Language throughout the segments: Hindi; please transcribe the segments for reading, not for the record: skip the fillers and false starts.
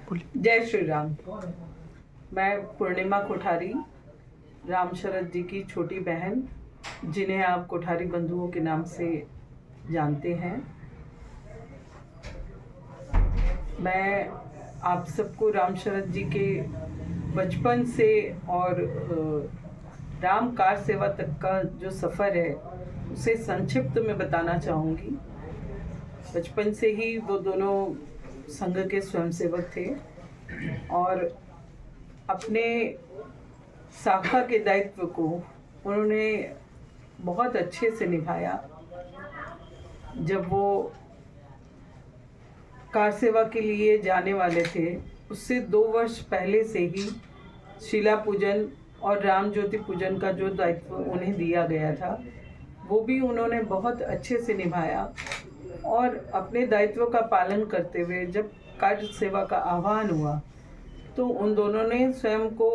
जय श्री राम। मैं पूर्णिमा कोठारी, राम शरद जी की छोटी बहन, जिन्हें आप कोठारी बंधुओं के नाम से जानते हैं। मैं आप सबको राम शरद जी के बचपन से और राम कार सेवा तक का जो सफ़र है उसे संक्षिप्त में बताना चाहूँगी। बचपन से ही वो दोनों संघ के स्वयंसेवक थे और अपने शाखा के दायित्व को उन्होंने बहुत अच्छे से निभाया। जब वो कार सेवा के लिए जाने वाले थे, उससे 2 वर्ष पहले से ही शीला पूजन और राम ज्योति पूजन का जो दायित्व उन्हें दिया गया था, वो भी उन्होंने बहुत अच्छे से निभाया। और अपने दायित्व का पालन करते हुए जब कार्य सेवा का आह्वान हुआ तो उन दोनों ने स्वयं को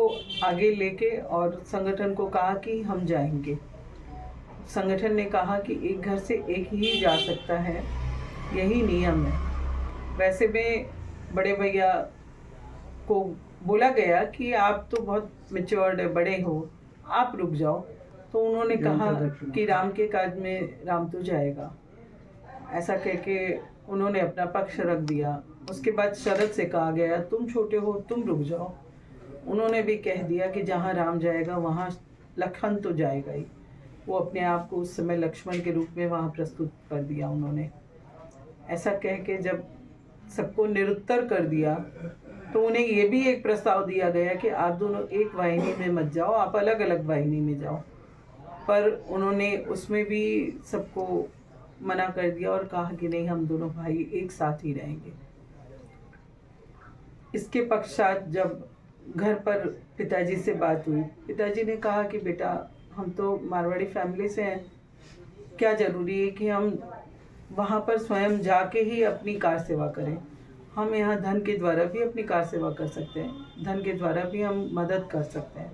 आगे लेके और संगठन को कहा कि हम जाएंगे। संगठन ने कहा कि एक घर से एक ही जा सकता है, यही नियम है। वैसे में बड़े भैया को बोला गया कि आप तो बहुत मैच्योर्ड है, बड़े हो, आप रुक जाओ। तो उन्होंने कहा कि राम के काज में राम तो जाएगा। ऐसा कह के उन्होंने अपना पक्ष रख दिया। उसके बाद शरद से कहा गया तुम छोटे हो, तुम रुक जाओ। उन्होंने भी कह दिया कि जहाँ राम जाएगा वहाँ लखन तो जाएगा ही। वो अपने आप को उस समय लक्ष्मण के रूप में वहाँ प्रस्तुत कर दिया उन्होंने। ऐसा कह के जब सबको निरुत्तर कर दिया तो उन्हें ये भी एक प्रस्ताव दिया गया कि आप दोनों एक वाहिनी में मत जाओ, आप अलग अलग वाहिनी में जाओ। पर उन्होंने उसमें भी सबको मना कर दिया और कहा कि नहीं, हम दोनों भाई एक साथ ही रहेंगे। इसके पश्चात जब घर पर पिताजी से बात हुई, पिताजी ने कहा कि बेटा हम तो मारवाड़ी फैमिली से हैं, क्या ज़रूरी है कि हम वहाँ पर स्वयं जाके ही अपनी कार सेवा करें। हम यहाँ धन के द्वारा भी अपनी कार सेवा कर सकते हैं, धन के द्वारा भी हम मदद कर सकते हैं।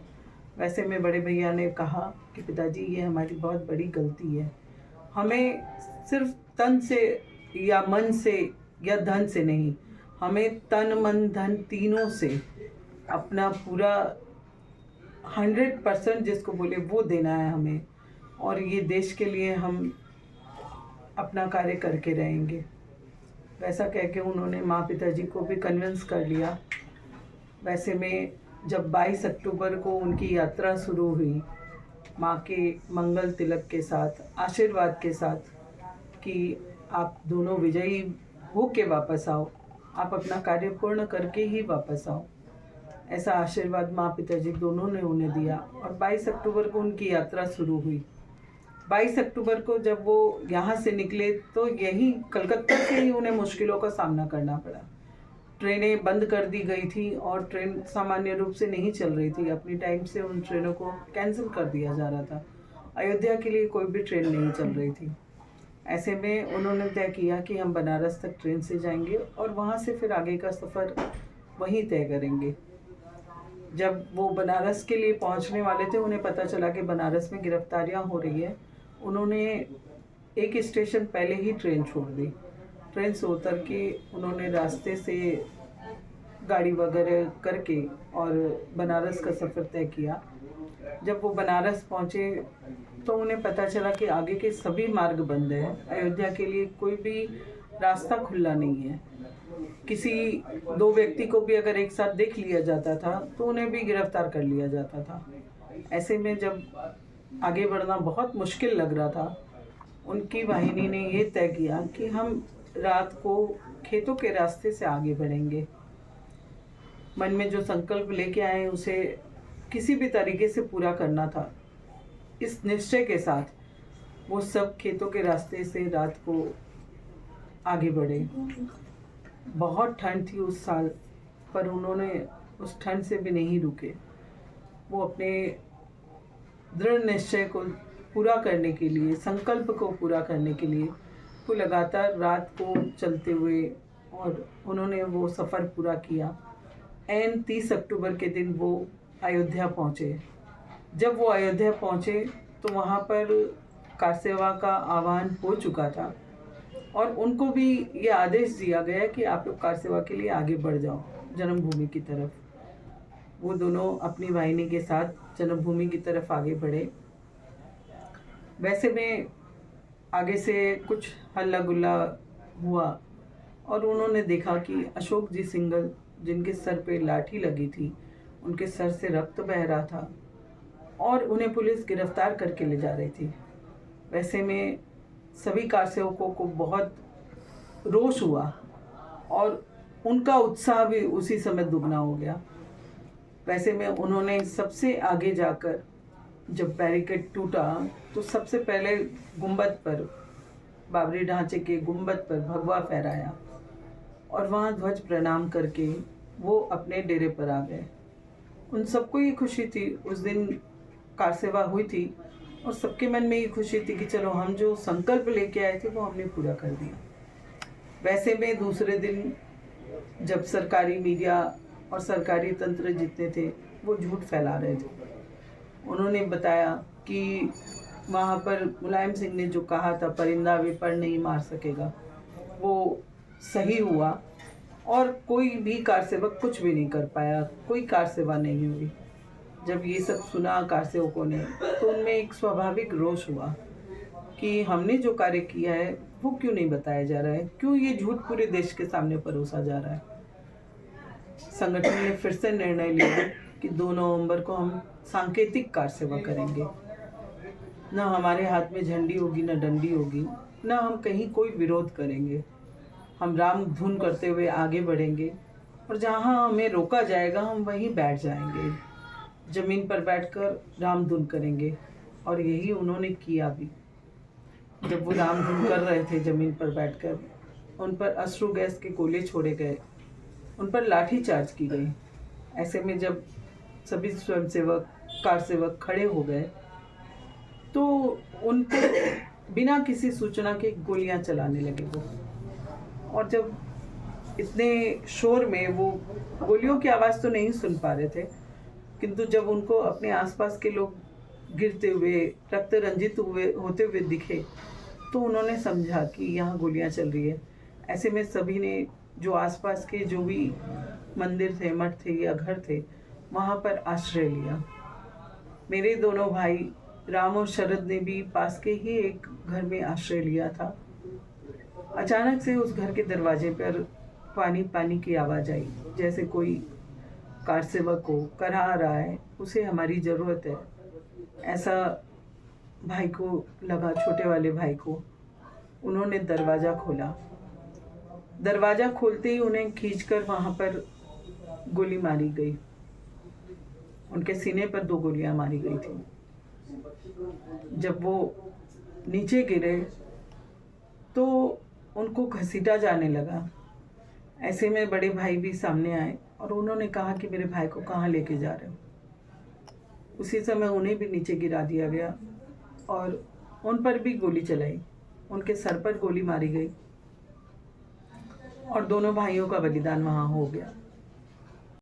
वैसे में बड़े भैया ने कहा कि पिताजी ये हमारी बहुत बड़ी गलती है, हमें सिर्फ तन से या मन से या धन से नहीं, हमें तन मन धन तीनों से अपना पूरा 100% जिसको बोले वो देना है हमें। और ये देश के लिए हम अपना कार्य करके रहेंगे। वैसा कह के उन्होंने माँ पिताजी को भी कन्विंस कर लिया। वैसे में जब 22 अक्टूबर को उनकी यात्रा शुरू हुई, माँ के मंगल तिलक के साथ, आशीर्वाद के साथ कि आप दोनों विजयी हो के वापस आओ, आप अपना कार्य पूर्ण करके ही वापस आओ, ऐसा आशीर्वाद माँ पिताजी दोनों ने उन्हें दिया। और 22 अक्टूबर को उनकी यात्रा शुरू हुई। 22 अक्टूबर को जब वो यहाँ से निकले तो यही कलकत्ता से ही उन्हें मुश्किलों का सामना करना पड़ा। ट्रेनें बंद कर दी गई थी और ट्रेन सामान्य रूप से नहीं चल रही थी। अपनी टाइम से उन ट्रेनों को कैंसिल कर दिया जा रहा था। अयोध्या के लिए कोई भी ट्रेन नहीं चल रही थी। ऐसे में उन्होंने तय किया कि हम बनारस तक ट्रेन से जाएंगे और वहाँ से फिर आगे का सफ़र वहीं तय करेंगे। जब वो बनारस के लिए पहुँचने वाले थे, उन्हें पता चला कि बनारस में गिरफ्तारियाँ हो रही है। उन्होंने एक स्टेशन पहले ही ट्रेन छोड़ दी। ट्रेन से उतर के उन्होंने रास्ते से गाड़ी वगैरह करके और बनारस का सफ़र तय किया। जब वो बनारस पहुँचे तो उन्हें पता चला कि आगे के सभी मार्ग बंद हैं। अयोध्या के लिए कोई भी रास्ता खुला नहीं है। किसी 2 व्यक्ति को भी अगर एक साथ देख लिया जाता था तो उन्हें भी गिरफ्तार कर लिया जाता था। ऐसे में जब आगे बढ़ना बहुत मुश्किल लग रहा था, उनकी वाहिनी ने ये तय किया कि हम रात को खेतों के रास्ते से आगे बढ़ेंगे। मन में जो संकल्प लेके आए उसे किसी भी तरीके से पूरा करना था। इस निश्चय के साथ वो सब खेतों के रास्ते से रात को आगे बढ़े। बहुत ठंड थी उस साल, पर उन्होंने उस ठंड से भी नहीं रुके। वो अपने दृढ़ निश्चय को पूरा करने के लिए, संकल्प को पूरा करने के लिए वो लगातार रात को चलते हुए और उन्होंने वो सफ़र पूरा किया। ऐन 30 अक्टूबर के दिन वो अयोध्या पहुँचे। जब वो अयोध्या पहुँचे तो वहाँ पर कार सेवा का आह्वान हो चुका था और उनको भी ये आदेश दिया गया कि आप लोग कार सेवा के लिए आगे बढ़ जाओ। जन्मभूमि की तरफ। वो दोनों अपनी वाहिनी के साथ जन्मभूमि की तरफ आगे बढ़े। वैसे में आगे से कुछ हल्ला गुल्ला हुआ और उन्होंने देखा कि अशोक जी सिंघल, जिनके सर पे लाठी लगी थी, उनके सर से रक्त बह रहा था और उन्हें पुलिस गिरफ्तार करके ले जा रही थी। वैसे में सभी कार सेवकों को बहुत रोष हुआ और उनका उत्साह भी उसी समय दुगना हो गया। वैसे में उन्होंने सबसे आगे जाकर, जब बैरिकेड टूटा तो सबसे पहले गुंबद पर, बाबरी ढांचे के गुंबद पर भगवा फहराया और वहाँ ध्वज प्रणाम करके वो अपने डेरे पर आ गए। उन सबको ये खुशी थी, उस दिन कार सेवा हुई थी और सबके मन में ये खुशी थी कि चलो हम जो संकल्प लेके आए थे वो हमने पूरा कर दिया। वैसे में दूसरे दिन जब सरकारी मीडिया और सरकारी तंत्र जितने थे वो झूठ फैला रहे थे, उन्होंने बताया कि वहाँ पर मुलायम सिंह ने जो कहा था परिंदा भी पर नहीं मार सकेगा, वो सही हुआ और कोई भी कार सेवक कुछ भी नहीं कर पाया, कोई कार सेवा नहीं हुई। जब ये सब सुना कार सेवकों ने तो उनमें एक स्वाभाविक रोष हुआ कि हमने जो कार्य किया है वो क्यों नहीं बताया जा रहा है, क्यों ये झूठ पूरे देश के सामने परोसा जा रहा है। संगठन ने फिर से निर्णय लिया कि 2 नवंबर को हम सांकेतिक कार सेवा करेंगे। न हमारे हाथ में झंडी होगी, न डंडी होगी, न हम कहीं कोई विरोध करेंगे। हम राम धुन करते हुए आगे बढ़ेंगे और जहाँ हमें रोका जाएगा हम वहीं बैठ जाएंगे, ज़मीन पर बैठकर राम धुन करेंगे। और यही उन्होंने किया भी। जब वो राम धुन कर रहे थे ज़मीन पर बैठकर, उन पर अश्रु गैस के गोले छोड़े गए, उन पर लाठी चार्ज की गई। ऐसे में जब सभी स्वयंसेवक, कार सेवक खड़े हो गए तो उनको बिना किसी सूचना के गोलियां चलाने लगे वो। और जब इतने शोर में वो गोलियों की आवाज़ तो नहीं सुन पा रहे थे, किंतु जब उनको अपने आसपास के लोग गिरते हुए, रक्त रंजित होते हुए दिखे तो उन्होंने समझा कि यहाँ गोलियाँ चल रही है। ऐसे में सभी ने जो आसपास के जो भी मंदिर थे, मठ थे या घर थे, वहाँ पर आश्रय लिया। मेरे दोनों भाई राम और शरद ने भी पास के ही एक घर में आश्रय लिया था। अचानक से उस घर के दरवाजे पर पानी पानी की आवाज़ आई, जैसे कोई कार सेवक को करा रहा है, उसे हमारी ज़रूरत है, ऐसा भाई को लगा, छोटे वाले भाई को। उन्होंने दरवाज़ा खोला। दरवाज़ा खोलते ही उन्हें खींचकर वहाँ पर गोली मारी गई। उनके सीने पर 2 गोलियां मारी गई थी। जब वो नीचे गिरे तो उनको घसीटा जाने लगा। ऐसे में बड़े भाई भी सामने आए और उन्होंने कहा कि मेरे भाई को कहाँ लेके जा रहे हो। उसी समय उन्हें भी नीचे गिरा दिया गया और उन पर भी गोली चलाई। उनके सर पर गोली मारी गई और दोनों भाइयों का बलिदान वहाँ हो गया।